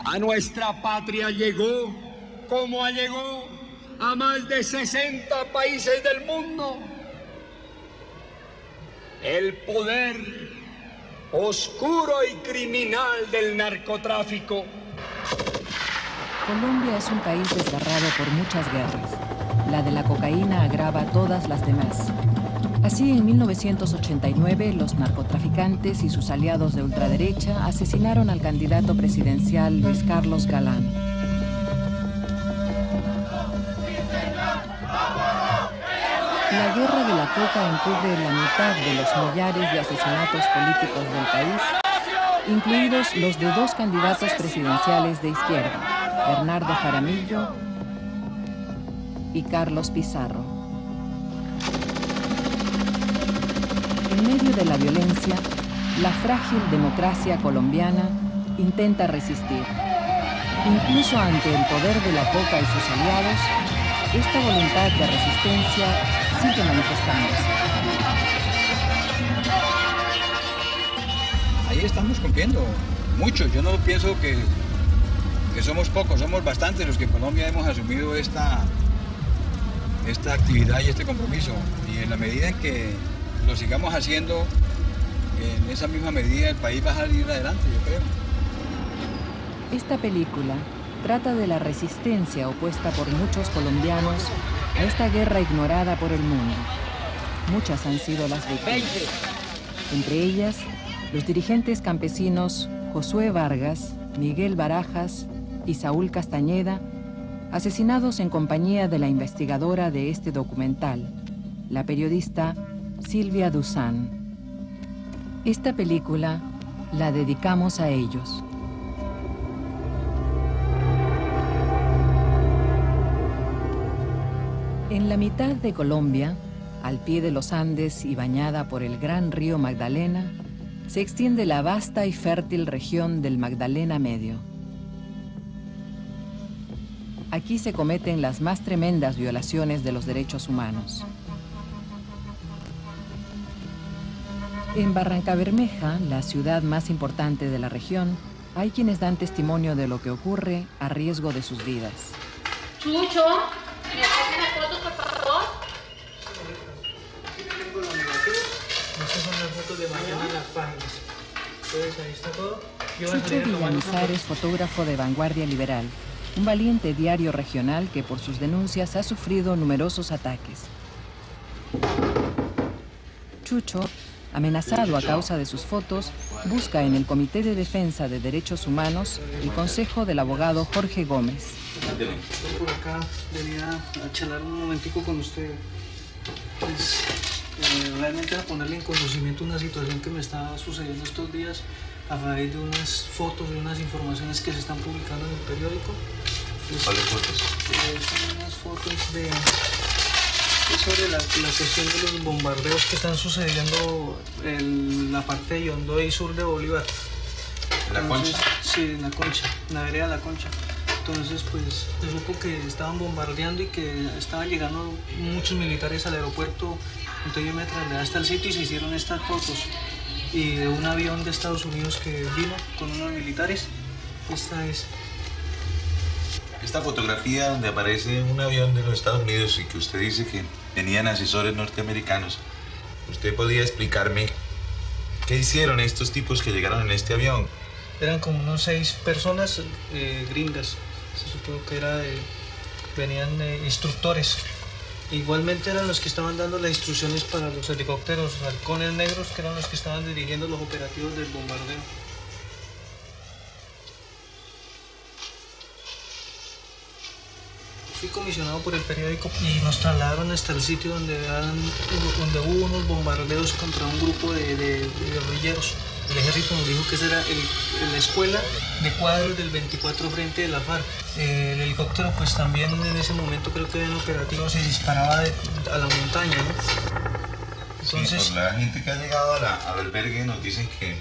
A nuestra patria llegó, como llegó, a más de 60 países del mundo. El poder oscuro y criminal del narcotráfico. Colombia es un país desgarrado por muchas guerras. La de la cocaína agrava todas las demás. Así, en 1989, los narcotraficantes y sus aliados de ultraderecha asesinaron al candidato presidencial Luis Carlos Galán. La guerra de la coca encubre la mitad de los millares de asesinatos políticos del país, incluidos los de dos candidatos presidenciales de izquierda, Bernardo Jaramillo y Carlos Pizarro. En medio de la violencia, la frágil democracia colombiana intenta resistir. Incluso ante el poder de la coca y sus aliados, esta voluntad de resistencia sigue manifestándose. Ahí estamos cumpliendo mucho. Yo no pienso que somos pocos, somos bastantes los que en Colombia hemos asumido esta actividad y este compromiso. Y en la medida en que lo sigamos haciendo, en esa misma medida el país va a salir adelante, yo creo. Esta película trata de la resistencia opuesta por muchos colombianos a esta guerra ignorada por el mundo. Muchas han sido las víctimas. Entre ellas, los dirigentes campesinos Josué Vargas, Miguel Barajas y Saúl Castañeda, asesinados en compañía de la investigadora de este documental, la periodista Silvia Duzán. Esta película la dedicamos a ellos. En la mitad de Colombia, al pie de los Andes y bañada por el gran río Magdalena, se extiende la vasta y fértil región del Magdalena Medio. Aquí se cometen las más tremendas violaciones de los derechos humanos. En Barrancabermeja, la ciudad más importante de la región, hay quienes dan testimonio de lo que ocurre a riesgo de sus vidas. Chucho, ¿me hacen las fotos, por favor? Estas son las fotos de mañana en las páginas. Entonces ahí está todo. Chucho Villamizar es fotógrafo de Vanguardia Liberal, un valiente diario regional que por sus denuncias ha sufrido numerosos ataques. Chucho, amenazado a causa de sus fotos, busca en el Comité de Defensa de Derechos Humanos el consejo del abogado Jorge Gómez. Por acá venía a charlar un momentico con usted. Pues, realmente a ponerle en conocimiento una situación que me está sucediendo estos días a raíz de unas fotos y unas informaciones que se están publicando en el periódico. ¿Cuáles fotos? Son unas fotos sobre la cuestión de los bombardeos que están sucediendo en la parte de Yondó y sur de Bolívar. ¿En la Concha? Sí, en la Concha, en la vereda de la Concha. Entonces, pues, se supo que estaban bombardeando y que estaban llegando muchos militares al aeropuerto. Entonces yo me trasladé hasta el sitio y se hicieron estas fotos. Y de un avión de Estados Unidos que vino con unos militares. Esta es. Esta fotografía donde aparece un avión de los Estados Unidos y que usted dice que tenían asesores norteamericanos, ¿usted podría explicarme qué hicieron estos tipos que llegaron en este avión? Eran como unos 6 personas gringas. Se supo que venían instructores. Igualmente eran los que estaban dando las instrucciones para los helicópteros halcones negros, que eran los que estaban dirigiendo los operativos del bombardeo. Fui comisionado por el periódico y nos trasladaron hasta el sitio donde hubo unos bombardeos contra un grupo de guerrilleros. El ejército nos dijo que esa era la escuela de cuadros del 24 Frente de la FARC. El helicóptero pues también en ese momento creo que en operativo se disparaba a la montaña, ¿no? Entonces, sí, por la gente que ha llegado al albergue nos dicen que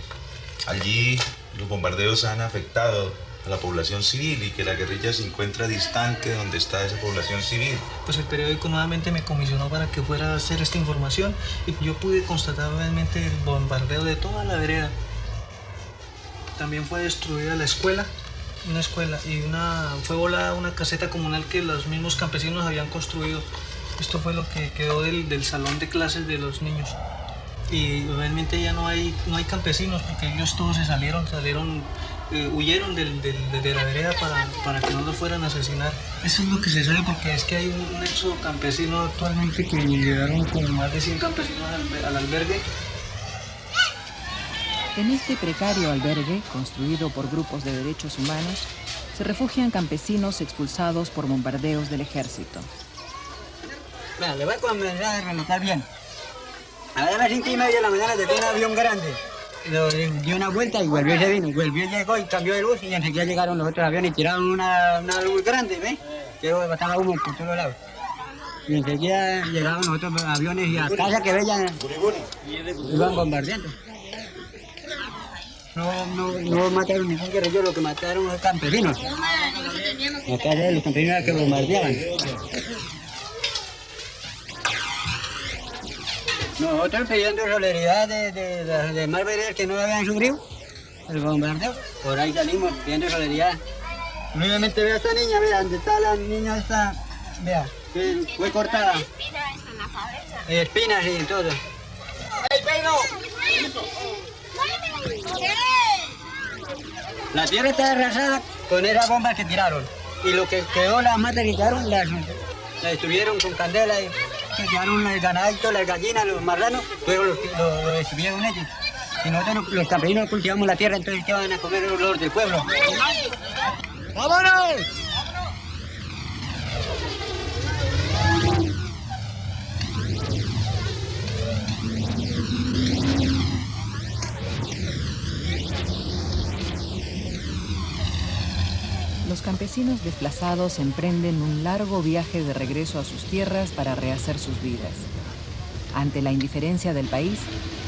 allí los bombardeos han afectado a la población civil y que la guerrilla se encuentra distante de donde está esa población civil. Pues el periódico nuevamente me comisionó para que fuera a hacer esta información y yo pude constatar realmente el bombardeo de toda la vereda. También fue destruida la escuela una escuela y fue volada una caseta comunal que los mismos campesinos habían construido. Esto fue lo que quedó del salón de clases de los niños. Y realmente ya no hay campesinos porque ellos todos se salieron, huyeron de la vereda para que no los fueran a asesinar. Eso es lo que se sabe porque es que hay un éxodo campesino actualmente que llegaron con más de 100 campesinos al albergue. En este precario albergue, construido por grupos de derechos humanos, se refugian campesinos expulsados por bombardeos del ejército. Bueno, le voy a comenzar a relatar bien. A las 5:30 de la mañana llegó un avión grande. Dio una vuelta y volvió y se vino. Volvió y llegó y cambió de luz y enseguida llegaron los otros aviones y tiraron una luz grande, ¿ves? Que estaba humo por todos lados. Y enseguida llegaron los otros aviones y a casa que veían iban bombardeando. No mataron ningún guerrillero, lo que mataron los campesinos. Los campesinos que bombardeaban. Nosotros pidiendo solidaridad de más veredas que no habían sufrido el bombardeo. Por ahí salimos pidiendo solidaridad. Nuevamente vea a esta niña, vea, ¿dónde está la niña esta? Vea, que fue cortada. Espinas y todo. ¡Ey, Peino! La tierra está arrasada con esas bombas que tiraron. Y lo que quedó, las matas que quedaron, las destruyeron con candela. Y se quedaron el ganadito, las gallinas, los marranos, luego lo destruyeron ellos. Y nosotros los campesinos cultivamos la tierra, entonces ¿qué van a comer los del pueblo? ¡Vámonos! Los campesinos desplazados emprenden un largo viaje de regreso a sus tierras para rehacer sus vidas. Ante la indiferencia del país,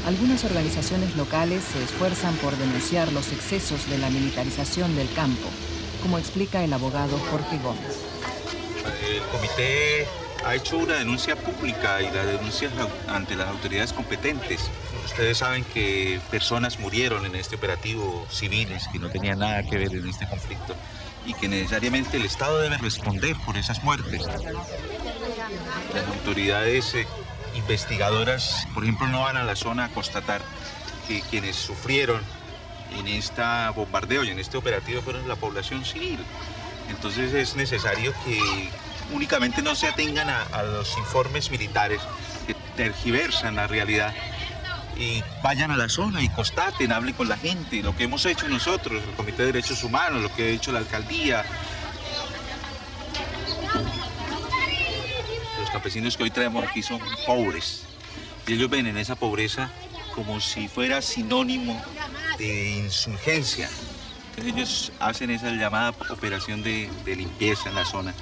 algunas organizaciones locales se esfuerzan por denunciar los excesos de la militarización del campo, como explica el abogado Jorge Gómez. El comité ha hecho una denuncia pública y la denuncia ante las autoridades competentes. Ustedes saben que personas murieron en este operativo, civiles, que no tenían nada que ver en este conflicto y que necesariamente el Estado debe responder por esas muertes. Las autoridades investigadoras, por ejemplo, no van a la zona a constatar que quienes sufrieron en este bombardeo y en este operativo fueron la población civil. Entonces es necesario que únicamente no se atengan a los informes militares que tergiversan la realidad y vayan a la zona y constaten, hablen con la gente, lo que hemos hecho nosotros, el Comité de Derechos Humanos, lo que ha hecho la alcaldía. Los campesinos que hoy traemos aquí son pobres y ellos ven en esa pobreza como si fuera sinónimo de insurgencia. Entonces ellos hacen esa llamada operación de limpieza en la zona.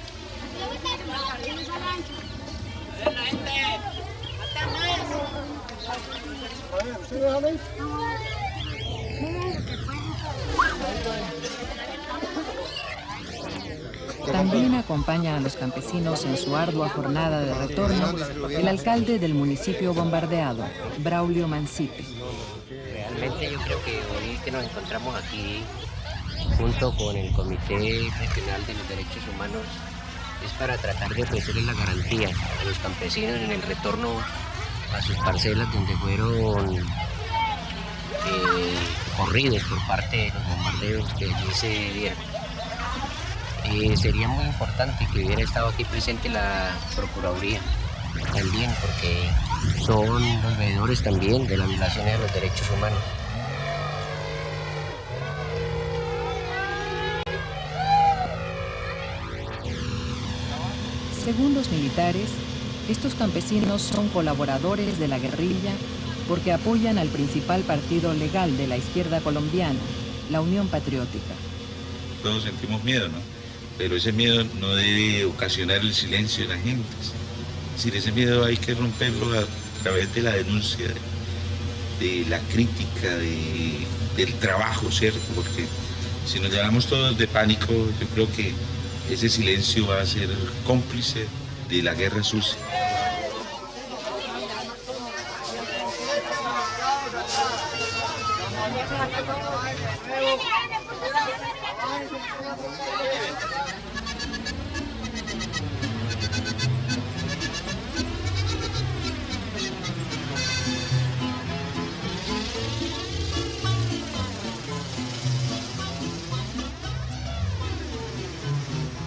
También acompaña a los campesinos en su ardua jornada de retorno el alcalde del municipio bombardeado, Braulio Mancipe. Realmente yo creo que hoy que nos encontramos aquí junto con el Comité Regional de los Derechos Humanos es para tratar de ofrecerles la garantía a los campesinos en el retorno a sus parcelas donde fueron corridos por parte de los bombardeos que allí se dieron. Sería muy importante que hubiera estado aquí presente la Procuraduría también, porque son los veedores también de las violaciones de los derechos humanos. Según los militares, estos campesinos son colaboradores de la guerrilla porque apoyan al principal partido legal de la izquierda colombiana, la Unión Patriótica. Todos sentimos miedo, ¿no? Pero ese miedo no debe ocasionar el silencio de la gente. Es decir, ese miedo hay que romperlo a través de la denuncia, de la crítica, del trabajo, ¿cierto? Porque si nos llenamos todos de pánico, yo creo que ese silencio va a ser cómplice de la guerra sucia.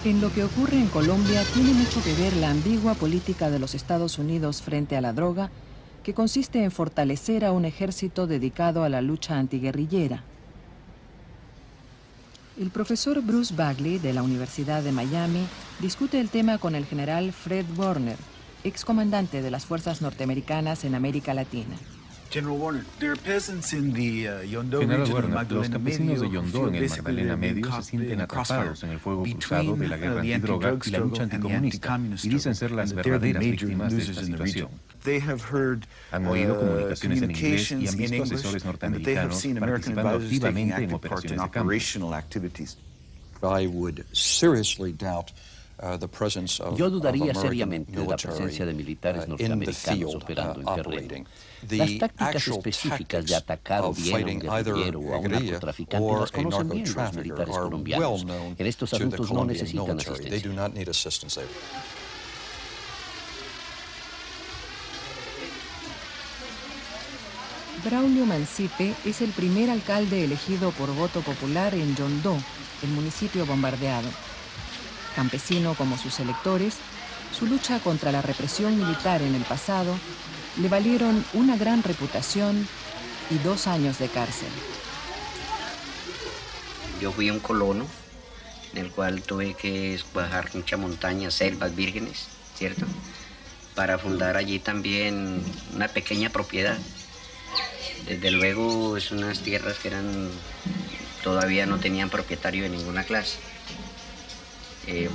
En lo que ocurre en Colombia tiene mucho que ver la ambigua política de los Estados Unidos frente a la droga, que consiste en fortalecer a un ejército dedicado a la lucha antiguerrillera. El profesor Bruce Bagley, de la Universidad de Miami, discute el tema con el general Fred Warner, excomandante de las fuerzas norteamericanas en América Latina. General Warner, los campesinos de Yondó en el Magdalena Medio se sienten atrapados en el fuego cruzado de la guerra antidroga y la lucha anticomunista y dicen ser las verdaderas víctimas de esta situación. Han oído comunicaciones en inglés y han visto asesores norteamericanos participando activamente en operaciones de campo. Yo dudaría seriamente de la presencia de militares norteamericanos operando en terreno. Las tácticas específicas de atacar o bien a un guerrillero o a un narcotraficante las conocen bien los militares colombianos. En estos asuntos no necesitan asistencia. Braulio Mancipe es el primer alcalde elegido por voto popular en Yondó, el municipio bombardeado. Campesino como sus electores, su lucha contra la represión militar en el pasado le valieron una gran reputación y 2 años de cárcel. Yo fui un colono, en el cual tuve que bajar mucha montaña, selvas vírgenes, ¿cierto? Para fundar allí también una pequeña propiedad. Desde luego, es unas tierras que todavía no tenían propietario de ninguna clase.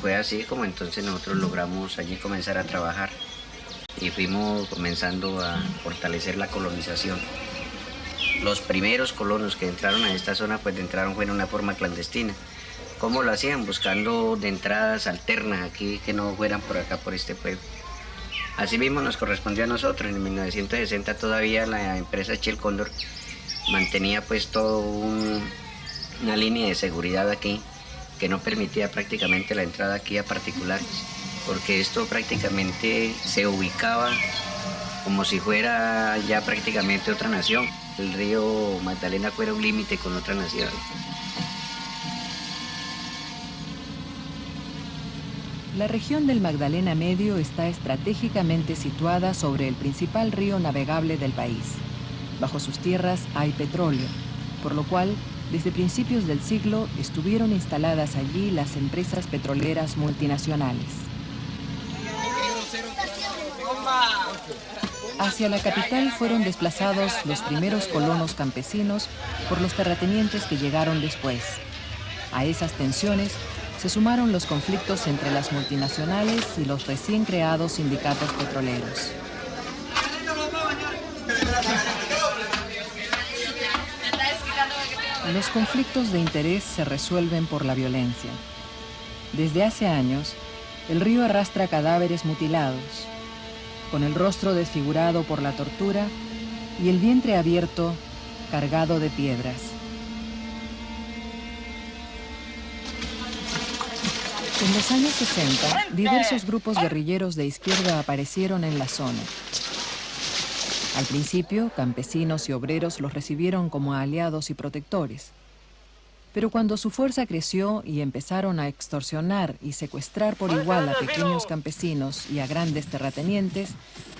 Fue así como entonces nosotros logramos allí comenzar a trabajar y fuimos comenzando a fortalecer la colonización. Los primeros colonos que entraron a esta zona pues entraron fue en una forma clandestina. ¿Cómo lo hacían? Buscando de entradas alternas aquí que no fueran por acá, por este pueblo. Así mismo nos correspondió a nosotros. En 1960 todavía la empresa Shell Condor mantenía pues toda una línea de seguridad aquí que no permitía prácticamente la entrada aquí a particulares, porque esto prácticamente se ubicaba como si fuera ya prácticamente otra nación. El río Magdalena fuera un límite con otra nación. La región del Magdalena Medio está estratégicamente situada sobre el principal río navegable del país. Bajo sus tierras hay petróleo, por lo cual, desde principios del siglo, estuvieron instaladas allí las empresas petroleras multinacionales. Hacia la capital fueron desplazados los primeros colonos campesinos por los terratenientes que llegaron después. A esas tensiones se sumaron los conflictos entre las multinacionales y los recién creados sindicatos petroleros. Los conflictos de interés se resuelven por la violencia. Desde hace años, el río arrastra cadáveres mutilados, con el rostro desfigurado por la tortura y el vientre abierto, cargado de piedras. En los años 60, diversos grupos guerrilleros de izquierda aparecieron en la zona. Al principio, campesinos y obreros los recibieron como aliados y protectores. Pero cuando su fuerza creció y empezaron a extorsionar y secuestrar por igual a pequeños campesinos y a grandes terratenientes,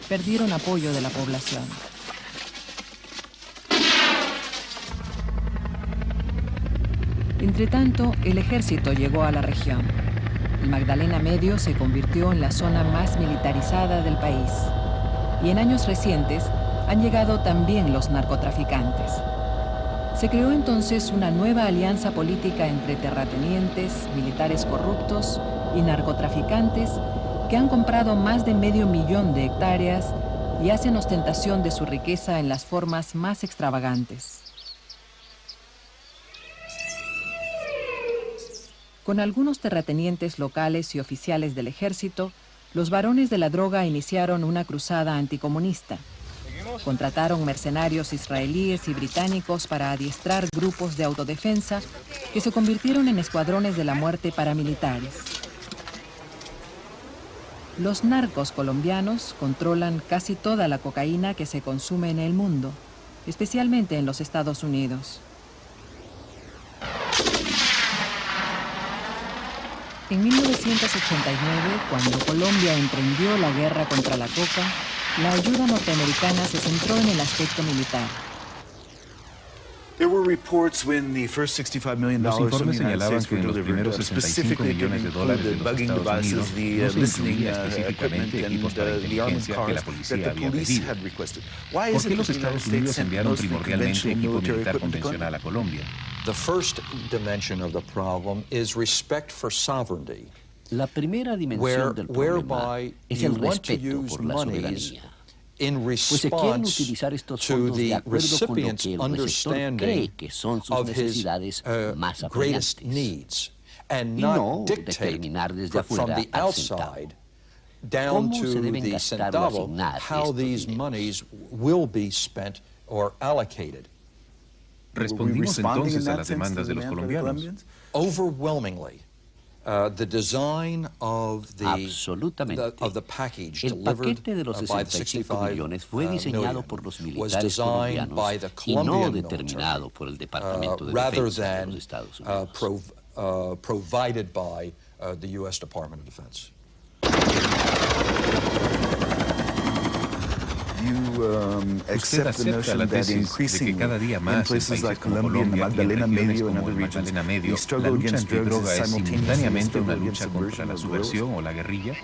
perdieron apoyo de la población. Entretanto, el ejército llegó a la región. El Magdalena Medio se convirtió en la zona más militarizada del país. Y en años recientes han llegado también los narcotraficantes. Se creó entonces una nueva alianza política entre terratenientes, militares corruptos y narcotraficantes que han comprado más de 500.000 de hectáreas y hacen ostentación de su riqueza en las formas más extravagantes. Con algunos terratenientes locales y oficiales del ejército, los varones de la droga iniciaron una cruzada anticomunista. Contrataron mercenarios israelíes y británicos para adiestrar grupos de autodefensa que se convirtieron en escuadrones de la muerte paramilitares. Los narcos colombianos controlan casi toda la cocaína que se consume en el mundo, especialmente en los Estados Unidos. En 1989, cuando Colombia emprendió la guerra contra la coca, la ayuda norteamericana se centró en el aspecto militar. Los informes señalaban que en los primeros $65 millones de los Estados Unidos no se incluía específicamente equipos para inteligencia que la policía había pedido. ¿Por qué los Estados Unidos enviaron primordialmente equipo militar convencional a Colombia? La primera dimensión del problema es el respeto por la soberanía. Pues se quieren utilizar estos fondos de acuerdo con lo que el receptor cree que son sus necesidades más apremiantes, y no determinar desde afuera al centavo cómo se deben gastar o asignar ¿Respondimos entonces a las demandas de los colombianos? Absolutamente. El paquete de los 65 millones fue diseñado por los militares colombianos y no determinado por el Departamento de Defensa de los Estados Unidos. ¿Usted acepta la tesis de que cada día más en países como Colombia y en regiones como el Magdalena Medio, la lucha antidroga es simultáneamente una lucha contra la subversión o la guerrilla?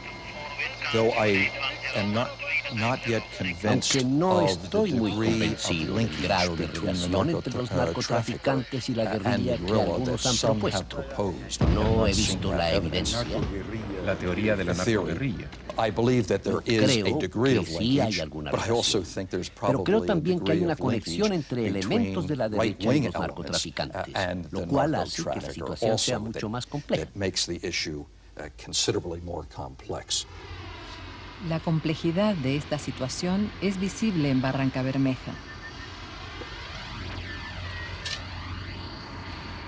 Aunque no estoy muy convencido del grado de relación entre los narcotraficantes y la guerrilla que algunos han propuesto. No he visto la evidencia. La teoría de la narcoguerrilla. Creo que sí hay alguna relación, pero creo también que hay una conexión entre elementos de la derecha y los narcotraficantes, lo cual hace que la situación sea mucho más compleja. La complejidad de esta situación es visible en Barrancabermeja.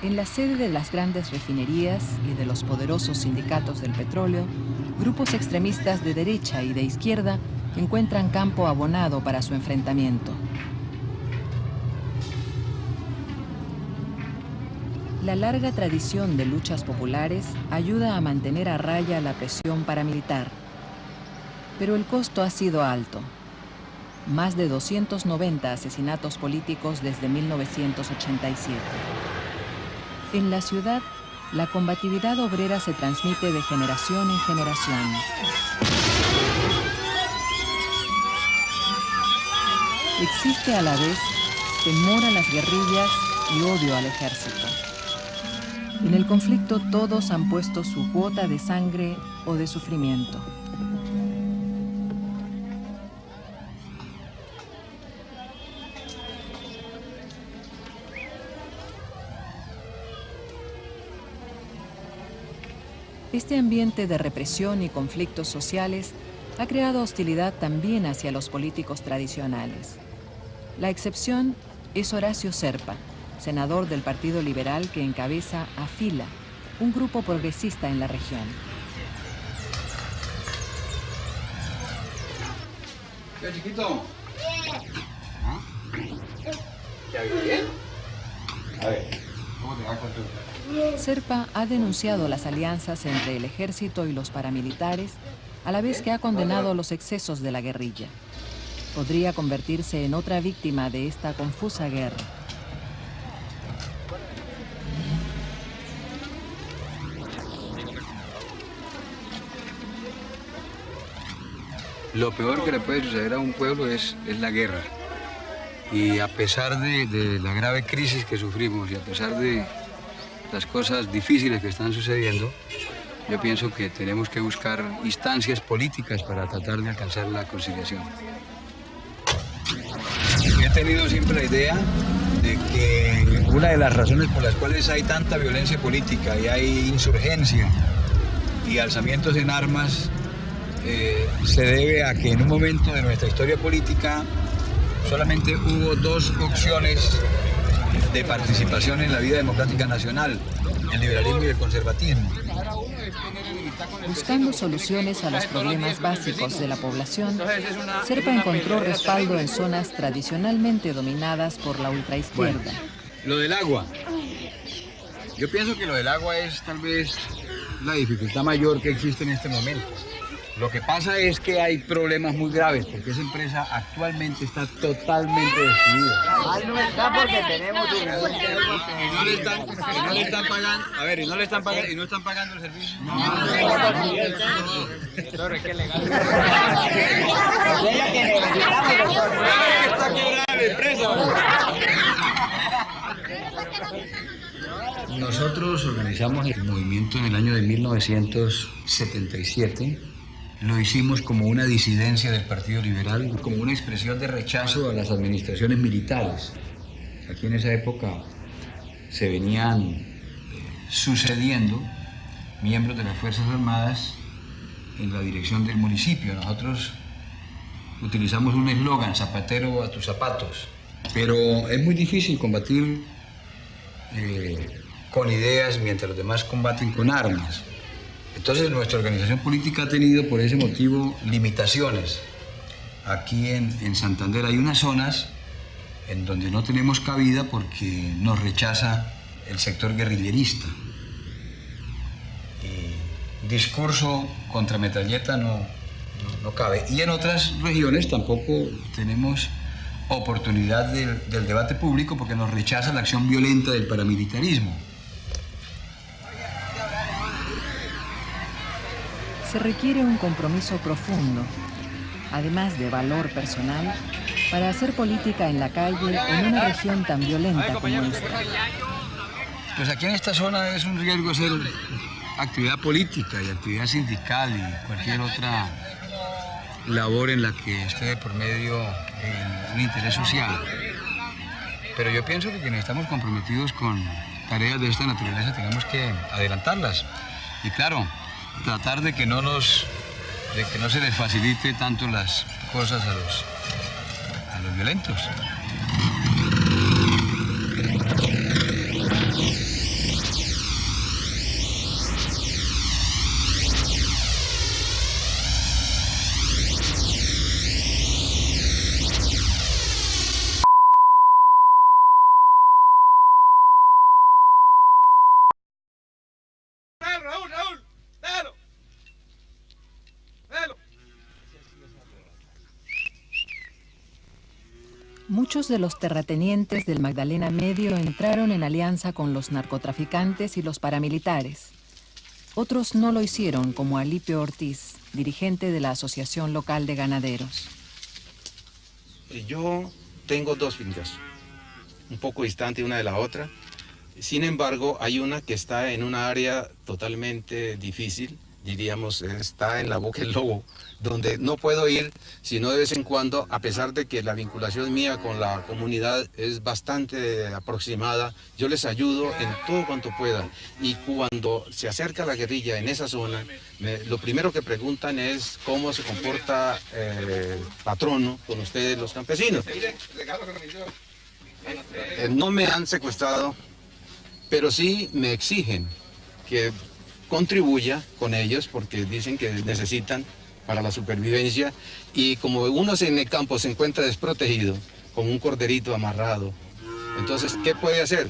En la sede de las grandes refinerías y de los poderosos sindicatos del petróleo, grupos extremistas de derecha y de izquierda encuentran campo abonado para su enfrentamiento. La larga tradición de luchas populares ayuda a mantener a raya la presión paramilitar. Pero el costo ha sido alto. Más de 290 asesinatos políticos desde 1987. En la ciudad, la combatividad obrera se transmite de generación en generación. Existe a la vez temor a las guerrillas y odio al ejército. En el conflicto todos han puesto su cuota de sangre o de sufrimiento. Este ambiente de represión y conflictos sociales ha creado hostilidad también hacia los políticos tradicionales. La excepción es Horacio Serpa, senador del Partido Liberal que encabeza a FILA, un grupo progresista en la región. ¿Qué, chiquito? ¿Ah? ¿Ya vive bien? A ver, ¿cómo te va con tu...? Serpa ha denunciado las alianzas entre el ejército y los paramilitares, a la vez que ha condenado los excesos de la guerrilla. Podría convertirse en otra víctima de esta confusa guerra. Lo peor que le puede suceder a un pueblo es la guerra. Y a pesar de la grave crisis que sufrimos y a pesar de las cosas difíciles que están sucediendo, yo pienso que tenemos que buscar instancias políticas para tratar de alcanzar la conciliación. He tenido siempre la idea de que una de las razones por las cuales hay tanta violencia política y hay insurgencia y alzamientos en armas se debe a que en un momento de nuestra historia política solamente hubo dos opciones de participación en la vida democrática nacional, el liberalismo y el conservatismo. Buscando soluciones a los problemas básicos de la población, Serpa encontró respaldo en zonas tradicionalmente dominadas por la ultraizquierda. Bueno, lo del agua. Yo pienso que lo del agua es tal vez la dificultad mayor que existe en este momento. Lo que pasa es que hay problemas muy graves porque esa empresa actualmente está totalmente destruida. Ay, no está porque tenemos un... Y no le están pagando. A ver, y no le están pagando, y no están pagando el servicio. Qué legal. Está quebrada la empresa. Nosotros organizamos el movimiento en el año de 1977. Lo hicimos como una disidencia del Partido Liberal, como una expresión de rechazo a las administraciones militares. Aquí en esa época se venían sucediendo miembros de las Fuerzas Armadas en la dirección del municipio. Nosotros utilizamos un eslogan, zapatero a tus zapatos. Pero es muy difícil combatir con ideas mientras los demás combaten con armas. Entonces nuestra organización política ha tenido por ese motivo limitaciones. Aquí en Santander hay unas zonas en donde no tenemos cabida porque nos rechaza el sector guerrillerista. Y discurso contra metralleta no cabe. Y en otras regiones tampoco tenemos oportunidad del debate público porque nos rechaza la acción violenta del paramilitarismo. Se requiere un compromiso profundo, además de valor personal, para hacer política en la calle en una región tan violenta como esta. Pues aquí en esta zona es un riesgo hacer actividad política y actividad sindical y cualquier otra labor en la que esté de por medio un interés social. Pero yo pienso que quienes estamos comprometidos con tareas de esta naturaleza tenemos que adelantarlas. Y claro, tratar de que no se les facilite tanto las cosas a los violentos. Muchos de los terratenientes del Magdalena Medio entraron en alianza con los narcotraficantes y los paramilitares. Otros no lo hicieron, como Alipio Ortiz, dirigente de la Asociación Local de Ganaderos. Yo tengo dos fincas, un poco distante una de la otra. Sin embargo, hay una que está en una área totalmente difícil, diríamos, está en la boca del lobo, donde no puedo ir, sino de vez en cuando, a pesar de que la vinculación mía con la comunidad es bastante aproximada, yo les ayudo en todo cuanto pueda. Y cuando se acerca la guerrilla en esa zona, lo primero que preguntan es cómo se comporta el patrono con ustedes, los campesinos. No me han secuestrado, pero sí me exigen que contribuya con ellos porque dicen que necesitan para la supervivencia, y como uno en el campo se encuentra desprotegido, como un corderito amarrado, entonces, ¿qué puede hacer?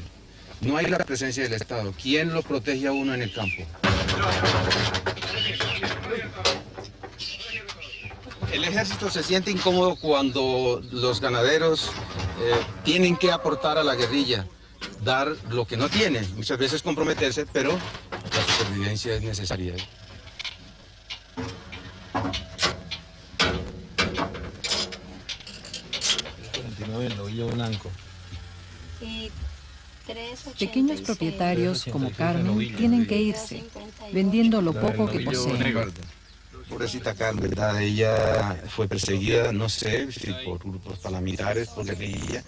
No hay la presencia del Estado. ¿Quién lo protege a uno en el campo? El ejército se siente incómodo cuando los ganaderos tienen que aportar a la guerrilla, dar lo que no tienen, muchas veces comprometerse, pero la supervivencia es necesaria. Pequeños propietarios como Carmen tienen que irse, vendiendo lo poco que poseen. Pobrecita Carmen, ¿verdad? Ella fue perseguida, no sé si por grupos paramilitares, por guerrilla.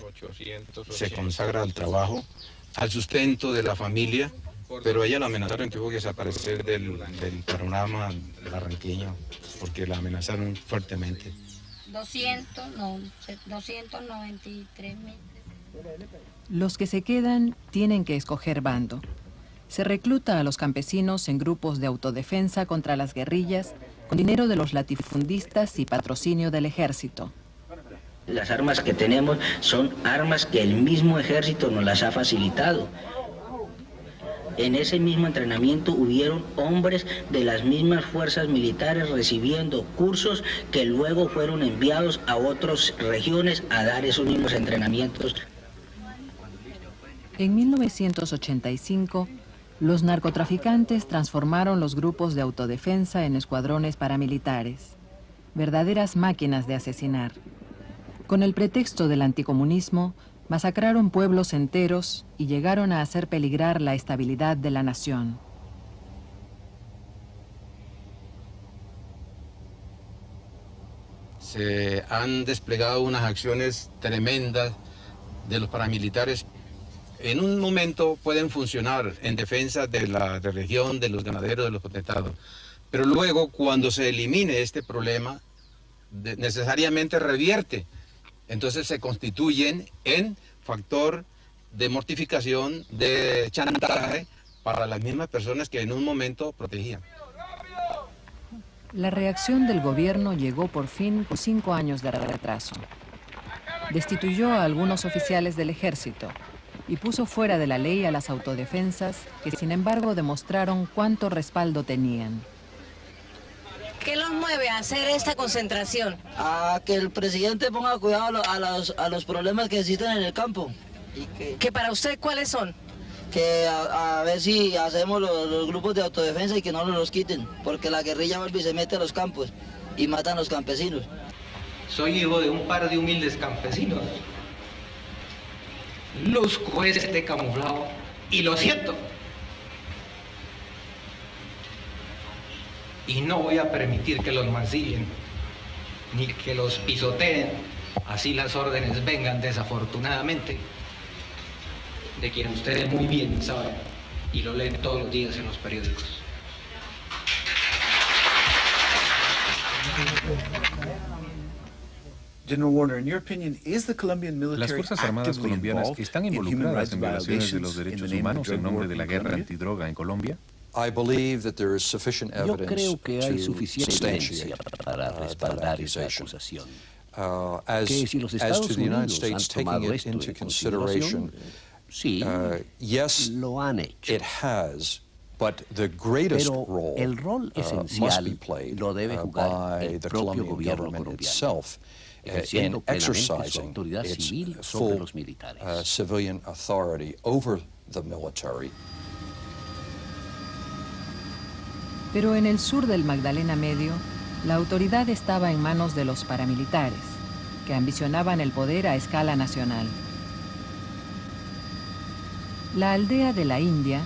Se consagra al trabajo, al sustento de la familia, pero a ella la amenazaron que tuvo que desaparecer del panorama barranqueño, porque la amenazaron fuertemente. 293.000. Los que se quedan tienen que escoger bando. Se recluta a los campesinos en grupos de autodefensa contra las guerrillas, con dinero de los latifundistas y patrocinio del ejército. Las armas que tenemos son armas que el mismo ejército nos las ha facilitado. en ese mismo entrenamiento hubieron hombres de las mismas fuerzas militares recibiendo cursos que luego fueron enviados a otras regiones a dar esos mismos entrenamientos. En 1985, los narcotraficantes transformaron los grupos de autodefensa en escuadrones paramilitares, verdaderas máquinas de asesinar. Con el pretexto del anticomunismo, masacraron pueblos enteros y llegaron a hacer peligrar la estabilidad de la nación. Se han desplegado unas acciones tremendas de los paramilitares. En un momento pueden funcionar en defensa de la región, de los ganaderos, de los potentados. Pero luego, cuando se elimine este problema, necesariamente revierte. Entonces se constituyen en factor de mortificación, de chantaje para las mismas personas que en un momento protegían. La reacción del gobierno llegó por fin con 5 años de retraso. Destituyó a algunos oficiales del ejército y puso fuera de la ley a las autodefensas, que sin embargo demostraron cuánto respaldo tenían. ¿Qué los mueve a hacer esta concentración? A que el presidente ponga cuidado a los problemas que existen en el campo. ¿Que para usted cuáles son? Que a ver si hacemos los grupos de autodefensa y que no nos los quiten, porque la guerrilla vuelve y se mete a los campos y matan a los campesinos. Soy hijo de un par de humildes campesinos. Luzco es este camuflado y lo siento. Y no voy a permitir que los mancillen, ni que los pisoteen. Así las órdenes vengan desafortunadamente, de quien ustedes muy bien saben y lo leen todos los días en los periódicos. General Warner, in your opinion, is the Colombian military ¿Las Fuerzas Armadas colombianas están involucradas en violaciones de los derechos humanos en nombre de la guerra antidroga en Colombia? Yo creo que hay suficiente evidencia para respaldar esa acusación. Que si los Estados Unidos han tomado esto en consideración, sí, lo han hecho. Pero el rol esencial lo debe jugar el propio gobierno colombiano, ejerciendo plenamente su autoridad civil sobre los militares. Pero en el sur del Magdalena Medio, la autoridad estaba en manos de los paramilitares, que ambicionaban el poder a escala nacional. La aldea de la India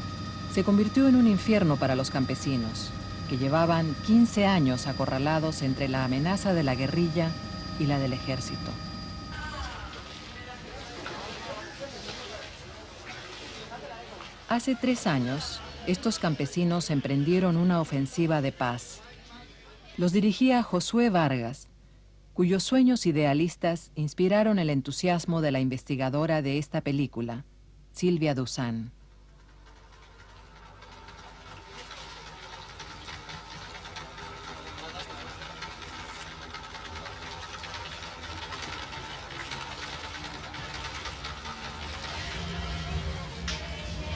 se convirtió en un infierno para los campesinos, que llevaban 15 años acorralados entre la amenaza de la guerrilla y la del ejército. Hace 3 años, estos campesinos emprendieron una ofensiva de paz. Los dirigía Josué Vargas, cuyos sueños idealistas inspiraron el entusiasmo de la investigadora de esta película, Silvia Duzán.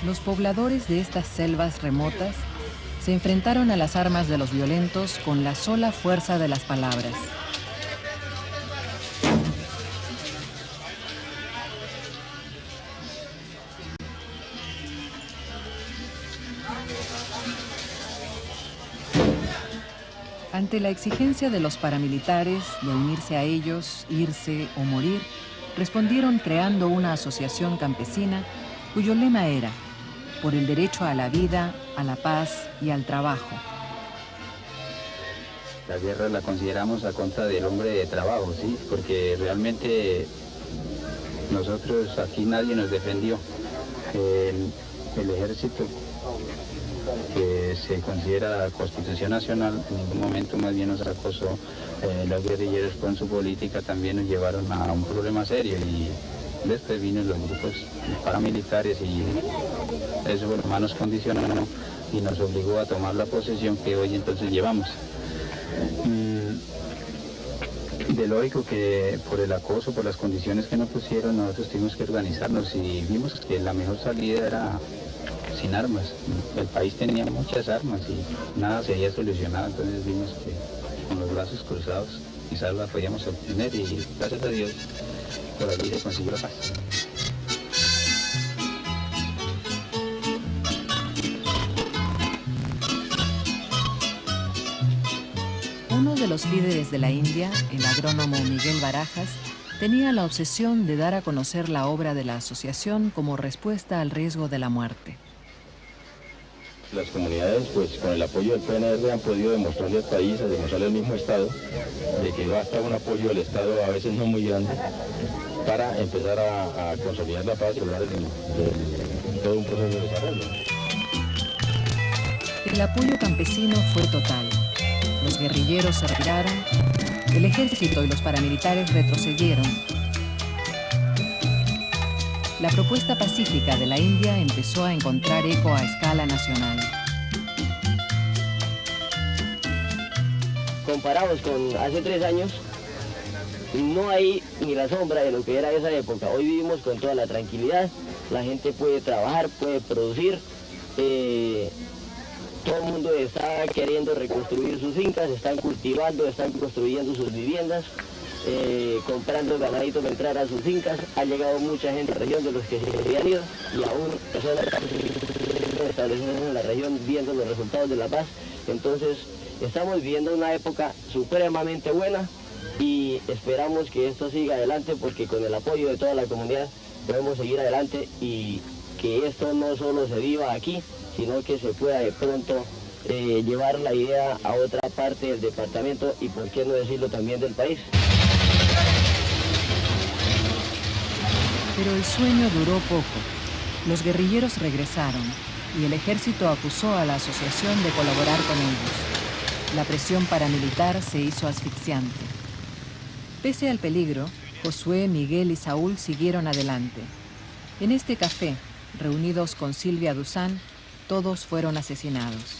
Los pobladores de estas selvas remotas se enfrentaron a las armas de los violentos con la sola fuerza de las palabras. Ante la exigencia de los paramilitares de unirse a ellos, irse o morir, respondieron creando una asociación campesina cuyo lema era: por el derecho a la vida, a la paz y al trabajo. La guerra la consideramos a contra del hombre de trabajo, ¿sí? Porque realmente nosotros aquí nadie nos defendió. El ejército, que se considera Constitución Nacional, en ningún momento más bien nos acosó. Los guerrilleros con su política también nos llevaron a un problema serio y después vino los grupos paramilitares y eso bueno, más nos condicionó y nos obligó a tomar la posesión que hoy entonces llevamos. De lógico que por el acoso, por las condiciones que nos pusieron, nosotros tuvimos que organizarnos y vimos que la mejor salida era sin armas. El país tenía muchas armas y nada se había solucionado, entonces vimos que con los brazos cruzados quizás la podíamos obtener y gracias a Dios por allí se consiguió la paz. Uno de los líderes de la India, el agrónomo Miguel Barajas, tenía la obsesión de dar a conocer la obra de la asociación como respuesta al riesgo de la muerte. Las comunidades, pues con el apoyo del PNR han podido demostrarle al país, demostrarle al mismo Estado, de que basta un apoyo del Estado, a veces no muy grande, para empezar a consolidar la paz y lograr todo un proceso de desarrollo. El apoyo campesino fue total. Los guerrilleros se retiraron, el ejército y los paramilitares retrocedieron. La propuesta pacífica de la India empezó a encontrar eco a escala nacional. Comparados con hace 3 años, no hay ni la sombra de lo que era esa época. Hoy vivimos con toda la tranquilidad, la gente puede trabajar, puede producir, todo el mundo está queriendo reconstruir sus fincas, están cultivando, están construyendo sus viviendas, comprando ganadito para entrar a sus fincas. Ha llegado mucha gente a la región de los que se habían ido y aún personas establecidas en la región viendo los resultados de la paz. Entonces estamos viviendo una época supremamente buena y esperamos que esto siga adelante porque con el apoyo de toda la comunidad podemos seguir adelante y que esto no solo se viva aquí, sino que se pueda de pronto llevar la idea a otra parte del departamento y por qué no decirlo también del país. Pero el sueño duró poco. Los guerrilleros regresaron y el ejército acusó a la asociación de colaborar con ellos. La presión paramilitar se hizo asfixiante. Pese al peligro, Josué, Miguel y Saúl siguieron adelante. En este café, reunidos con Silvia Duzán, todos fueron asesinados.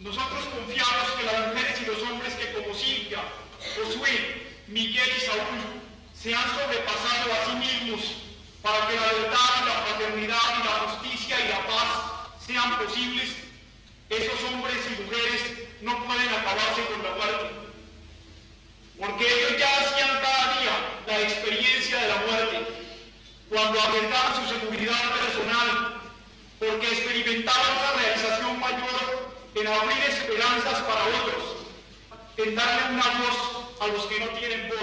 Nosotros confiamos que las mujeres y los hombres que como Silvia, Josué, Miguel y Saúl se han sobrepasado a sí mismos para que la verdad y la fraternidad y la justicia y la paz sean posibles, esos hombres y mujeres no pueden acabarse con la muerte. Porque ellos ya hacían cada día la experiencia de la muerte, cuando arriesgaban su seguridad personal, porque experimentaban una realización mayor en abrir esperanzas para otros, en darle una voz a los que no tienen voz.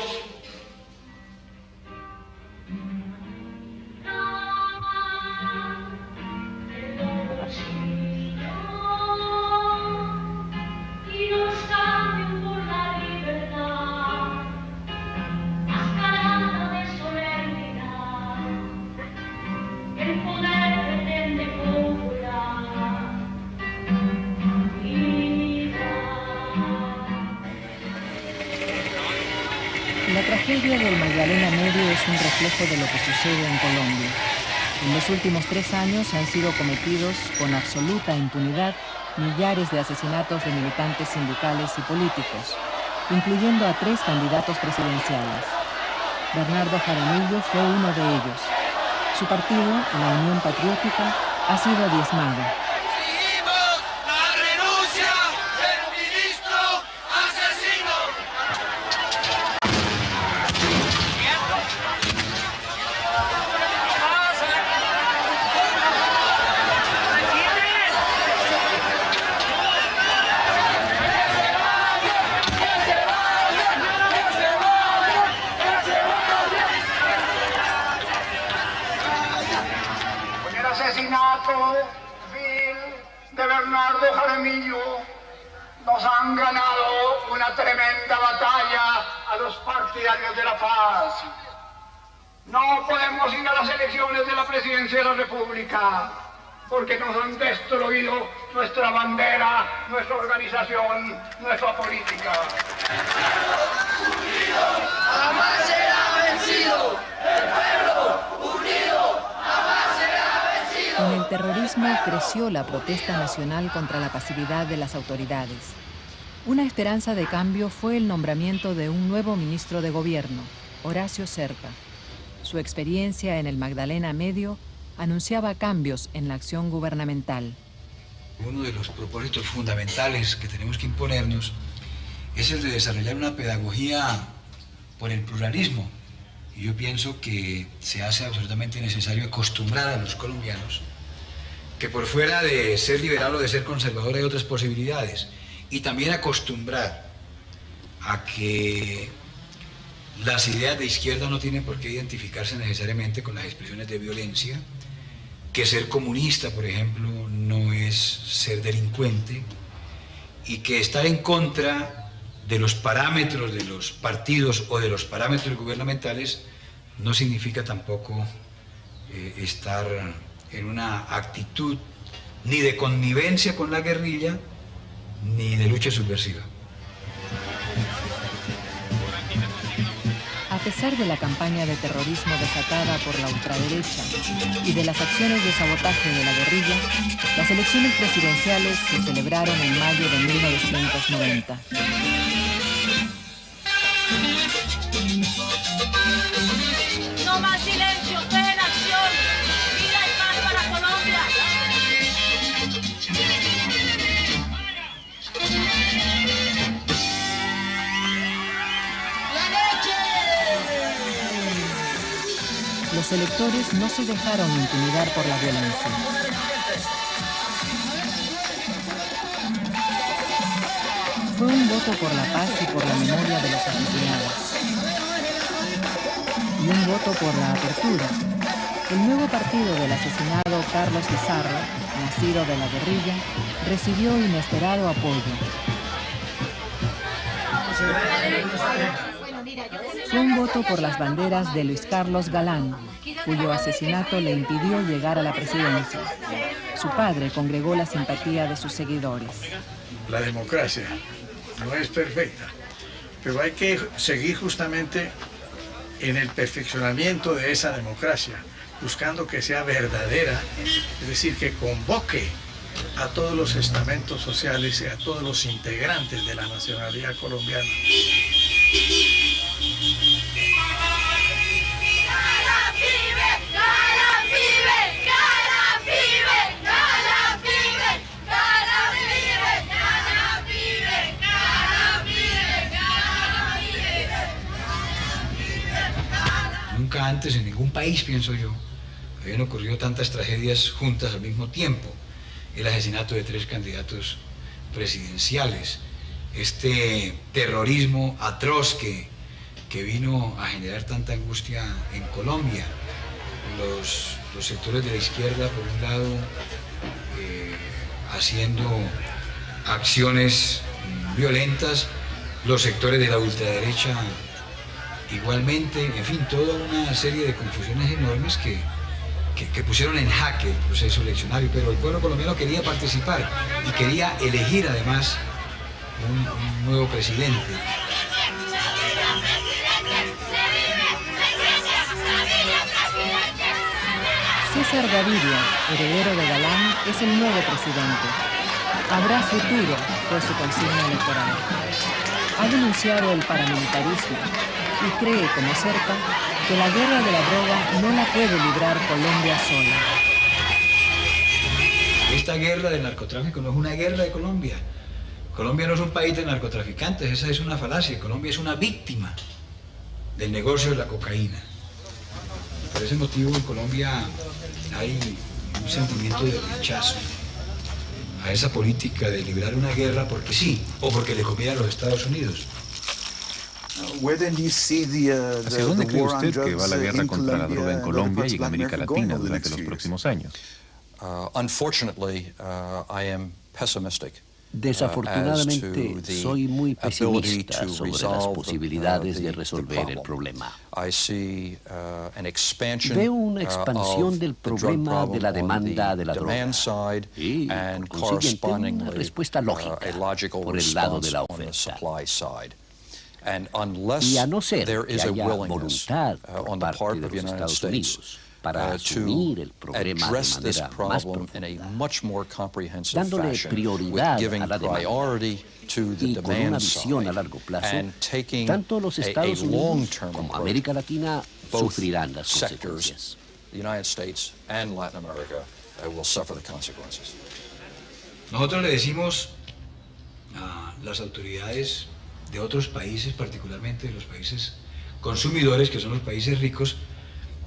La tragedia del Magdalena Medio es un reflejo de lo que sucede en Colombia. En los últimos 3 años han sido cometidos con absoluta impunidad millares de asesinatos de militantes sindicales y políticos, incluyendo a 3 candidatos presidenciales. Bernardo Jaramillo fue uno de ellos. Su partido, la Unión Patriótica, ha sido diezmado. asesinato vil de Bernardo Jaramillo nos han ganado una tremenda batalla a los partidarios de la paz. No podemos ir a las elecciones de la presidencia de la República porque nos han destruido nuestra bandera, nuestra organización, nuestra política. El pueblo unido jamás será vencido. El pueblo unido jamás será vencido. Con el terrorismo creció la protesta nacional contra la pasividad de las autoridades. Una esperanza de cambio fue el nombramiento de un nuevo ministro de gobierno, Horacio Serpa. Su experiencia en el Magdalena Medio anunciaba cambios en la acción gubernamental. Uno de los propósitos fundamentales que tenemos que imponernos es el de desarrollar una pedagogía por el pluralismo. Y yo pienso que se hace absolutamente necesario acostumbrar a los colombianos que por fuera de ser liberal o de ser conservador hay otras posibilidades. Y también acostumbrar a que las ideas de izquierda no tienen por qué identificarse necesariamente con las expresiones de violencia, que ser comunista, por ejemplo, no es ser delincuente, y que estar en contra de los parámetros de los partidos o de los parámetros gubernamentales no significa tampoco estar en una actitud ni de connivencia con la guerrilla ni de lucha subversiva. A pesar de la campaña de terrorismo desatada por la ultraderecha y de las acciones de sabotaje de la guerrilla, las elecciones presidenciales se celebraron en mayo de 1990. No más silencio, fe en acción. Vida y paz para Colombia. Los electores no se dejaron intimidar por la violencia. Fue un voto por la paz y por la memoria de los asesinados. Y un voto por la apertura. El nuevo partido del asesinado Carlos Pizarro, nacido de la guerrilla, recibió inesperado apoyo. Fue un voto por las banderas de Luis Carlos Galán, cuyo asesinato le impidió llegar a la presidencia. Su padre congregó la simpatía de sus seguidores. La democracia no es perfecta, pero hay que seguir justamente en el perfeccionamiento de esa democracia, buscando que sea verdadera, es decir, que convoque a todos los estamentos sociales y a todos los integrantes de la nacionalidad colombiana. Nunca antes en ningún país, pienso yo, habían ocurrido tantas tragedias juntas al mismo tiempo. El asesinato de 3 candidatos presidenciales, este terrorismo atroz que vino a generar tanta angustia en Colombia, los sectores de la izquierda, por un lado, haciendo acciones violentas, los sectores de la ultraderecha igualmente, en fin, toda una serie de confusiones enormes que pusieron en jaque el proceso eleccionario, pero el pueblo colombiano quería participar y quería elegir además un nuevo presidente. César Gaviria, heredero de Galán, es el nuevo presidente. Habrá futuro, fue su consigna electoral. Ha denunciado el paramilitarismo y cree, como Serpa, que la guerra de la droga no la puede librar Colombia sola. Esta guerra del narcotráfico no es una guerra de Colombia. Colombia no es un país de narcotraficantes, esa es una falacia. Colombia es una víctima del negocio de la cocaína. Por ese motivo en Colombia hay un sentimiento de rechazo a esa política de librar una guerra porque sí, o porque le conviene a los Estados Unidos. ¿Hacia dónde cree usted que va la guerra contra la droga en Colombia y en América Latina durante los próximos años? Unfortunately, I am pessimistic. Desafortunadamente, soy muy pesimista sobre las posibilidades de resolver el problema. Veo una expansión del problema de la demanda de la droga y, por consiguiente, una respuesta lógica por el lado de la oferta. Y a no ser que haya voluntad por parte de los Estados Unidos para asumir el problema de manera más profunda, dándole prioridad a la demanda y con una visión a largo plazo, tanto los Estados Unidos como América Latina sufrirán las consecuencias. Nosotros le decimos a las autoridades de otros países, particularmente de los países consumidores, que son los países ricos,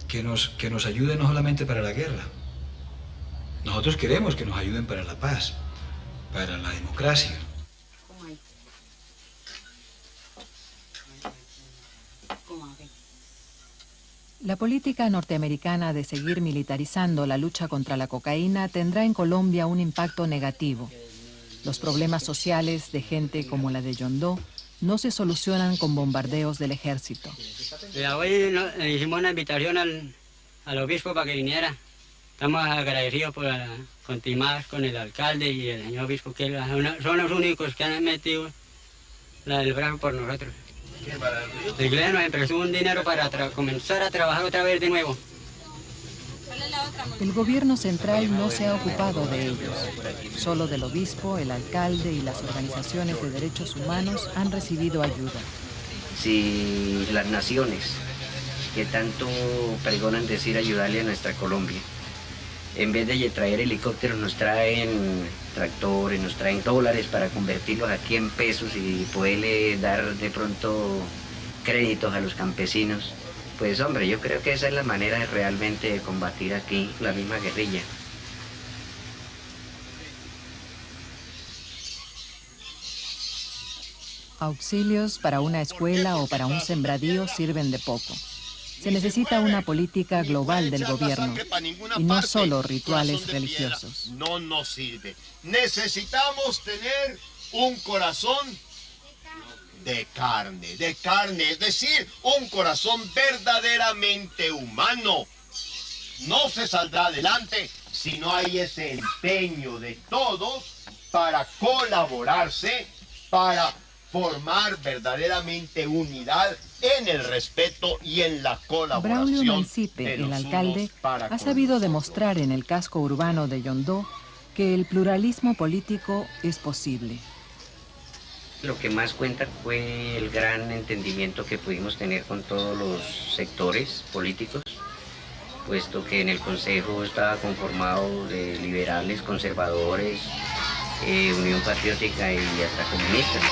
que nos ayuden no solamente para la guerra. Nosotros queremos que nos ayuden para la paz, para la democracia. La política norteamericana de seguir militarizando la lucha contra la cocaína tendrá en Colombia un impacto negativo. Los problemas sociales de gente como la de Yondó no se solucionan con bombardeos del ejército. Hoy le hicimos una invitación al obispo para que viniera. Estamos agradecidos por continuar con el alcalde y el señor obispo, que son los únicos que han metido el brazo por nosotros. La iglesia nos prestó un dinero para comenzar a trabajar otra vez de nuevo. El gobierno central no se ha ocupado de ellos. Solo del obispo, el alcalde y las organizaciones de derechos humanos han recibido ayuda. Si las naciones que tanto pregonan decir ayudarle a nuestra Colombia, en vez de traer helicópteros nos traen tractores, nos traen dólares para convertirlos aquí en pesos y poderle dar de pronto créditos a los campesinos, pues hombre, yo creo que esa es la manera de realmente combatir aquí la misma guerrilla. Auxilios para una escuela o para un sembradío sirven de poco. Se necesita una política global del gobierno y no solo rituales religiosos. No nos sirve. Necesitamos tener un corazón de carne, es decir, un corazón verdaderamente humano. No se saldrá adelante si no hay ese empeño de todos para colaborarse, para formar verdaderamente unidad en el respeto y en la colaboración. Braulio Mancipe, el alcalde, ha sabido demostrar en el casco urbano de Yondó que el pluralismo político es posible. Lo que más cuenta fue el gran entendimiento que pudimos tener con todos los sectores políticos, puesto que en el Consejo estaba conformado de liberales, conservadores, Unión Patriótica y hasta comunistas.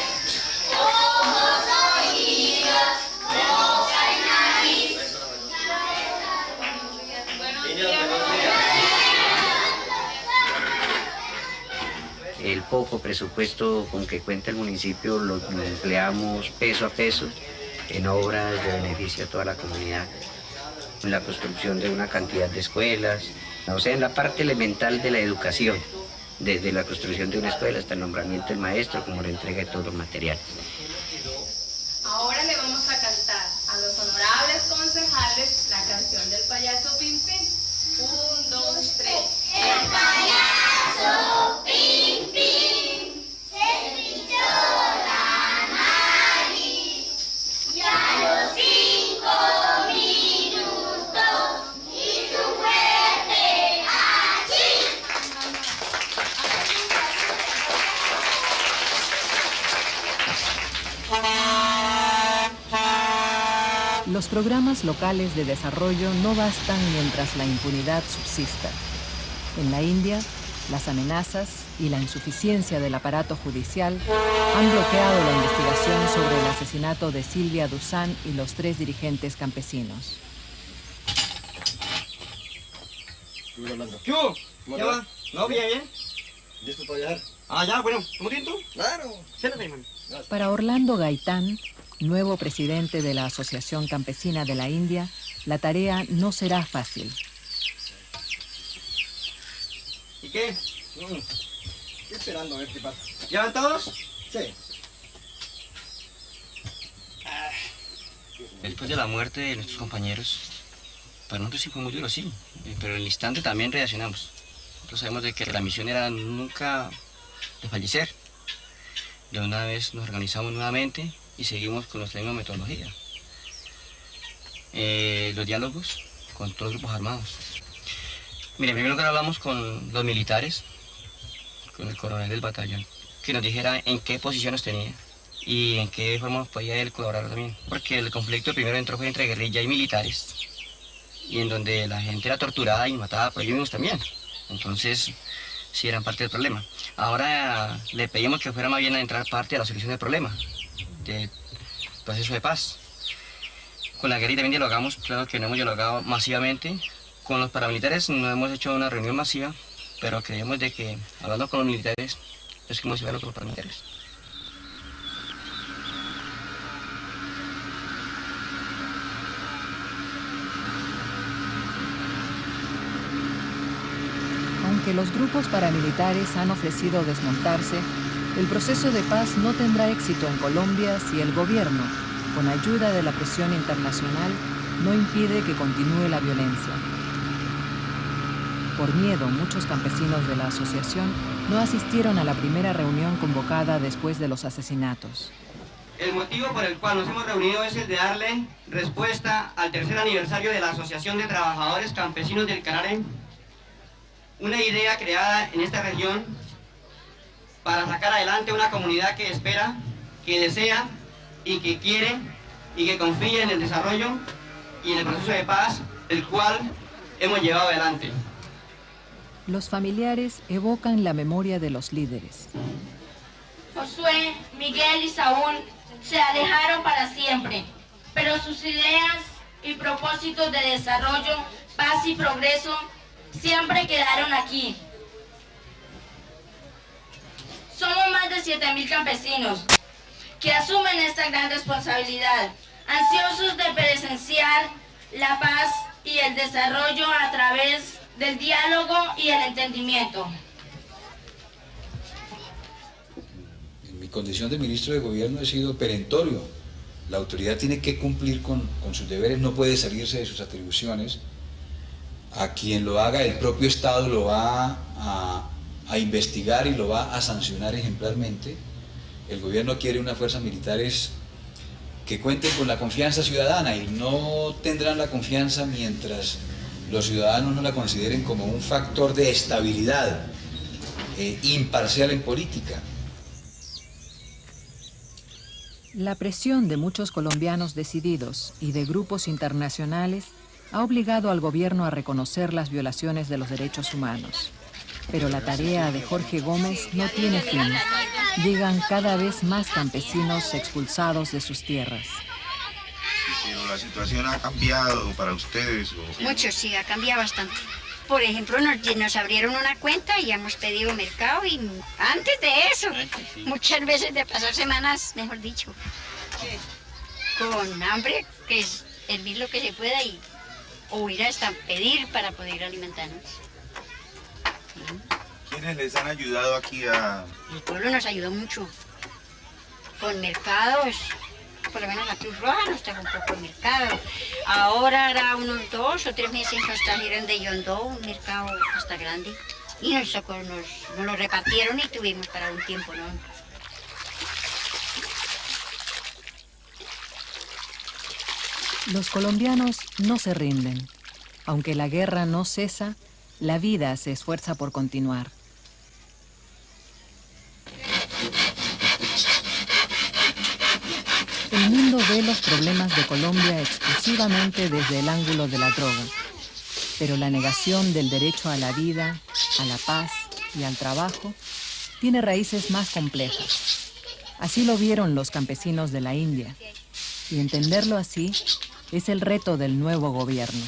El poco presupuesto con que cuenta el municipio lo empleamos peso a peso en obras de beneficio a toda la comunidad, en la construcción de una cantidad de escuelas, o sea, en la parte elemental de la educación, desde la construcción de una escuela hasta el nombramiento del maestro, como la entrega de todos los materiales. Ahora le vamos a cantar a los honorables concejales la canción del payaso Pim Pim. 1, 2, 3. El payaso Pim Pim se pinchó la nariz y a los 5 minutos hizo un fuerte achí. Los programas locales de desarrollo no bastan mientras la impunidad subsista. En la India, las amenazas y la insuficiencia del aparato judicial han bloqueado la investigación sobre el asesinato de Silvia Duzán y los 3 dirigentes campesinos. ¿Qué hubo? ¿Ya va? ¿No? Bien. ¿Listo para viajar? Ah, ya, bueno. ¿Cómo tiento? Claro. Siéntate, hermano. Para Orlando Gaitán, nuevo presidente de la Asociación Campesina de la India, la tarea no será fácil. ¿Y qué? Estoy esperando a ver qué pasa. ¿Ya van todos? Sí. Después de la muerte de nuestros compañeros, para nosotros sí fue muy duro, sí, pero en el instante también reaccionamos. Nosotros sabemos de que la misión era nunca desfallecer. De una vez nos organizamos nuevamente y seguimos con nuestra misma metodología. Los diálogos con todos los grupos armados. Mire, primero que hablamos con los militares, con el coronel del batallón, que nos dijera en qué posiciones tenía y en qué forma podía él colaborar también. Porque el conflicto primero entró fue entre guerrilla y militares, y en donde la gente era torturada y matada por ellos mismos también. Entonces, sí eran parte del problema. Ahora le pedimos que fuera más bien a entrar parte de la solución del problema, del proceso de paz. Con la guerrilla también dialogamos, claro que no hemos dialogado masivamente. Con los paramilitares no hemos hecho una reunión masiva, pero creemos de que, hablando con los militares, es como si fueran los paramilitares. Aunque los grupos paramilitares han ofrecido desmontarse, el proceso de paz no tendrá éxito en Colombia si el gobierno, con ayuda de la presión internacional, no impide que continúe la violencia. Por miedo, muchos campesinos de la asociación no asistieron a la primera reunión convocada después de los asesinatos. El motivo por el cual nos hemos reunido es el de darle respuesta al tercer aniversario de la Asociación de Trabajadores Campesinos del Carare, una idea creada en esta región para sacar adelante una comunidad que espera, que desea y que quiere y que confía en el desarrollo y en el proceso de paz, el cual hemos llevado adelante. Los familiares evocan la memoria de los líderes. Josué, Miguel y Saúl se alejaron para siempre, pero sus ideas y propósitos de desarrollo, paz y progreso siempre quedaron aquí. Somos más de 7.000 campesinos que asumen esta gran responsabilidad, ansiosos de presenciar la paz y el desarrollo a través del diálogo y el entendimiento. En mi condición de ministro de gobierno he sido perentorio. La autoridad tiene que cumplir con sus deberes, no puede salirse de sus atribuciones. A quien lo haga, el propio Estado lo va a investigar y lo va a sancionar ejemplarmente. El gobierno quiere unas fuerzas militares que cuenten con la confianza ciudadana y no tendrán la confianza mientras los ciudadanos no la consideren como un factor de estabilidad imparcial en política. La presión de muchos colombianos decididos y de grupos internacionales ha obligado al gobierno a reconocer las violaciones de los derechos humanos. Pero la tarea de Jorge Gómez no tiene fin. Llegan cada vez más campesinos expulsados de sus tierras. Pero la situación ha cambiado para ustedes. Mucho, sí, ha cambiado bastante. Por ejemplo, nos abrieron una cuenta y hemos pedido mercado y antes de eso, muchas veces de pasar semanas, mejor dicho, con hambre, que es hervir lo que se pueda o ir hasta pedir para poder alimentarnos. ¿Quiénes les han ayudado aquí a...? El pueblo nos ayudó mucho. Con mercados, por lo menos la Cruz Roja nos trajo un poco de mercado. Ahora hará unos 2 o 3 meses nos trajeron de Yondó un mercado hasta grande. Y nos lo repartieron y tuvimos para un tiempo, ¿no? Los colombianos no se rinden. Aunque la guerra no cesa, la vida se esfuerza por continuar. El mundo ve los problemas de Colombia exclusivamente desde el ángulo de la droga, pero la negación del derecho a la vida, a la paz y al trabajo tiene raíces más complejas. Así lo vieron los campesinos de la India, y entenderlo así es el reto del nuevo gobierno.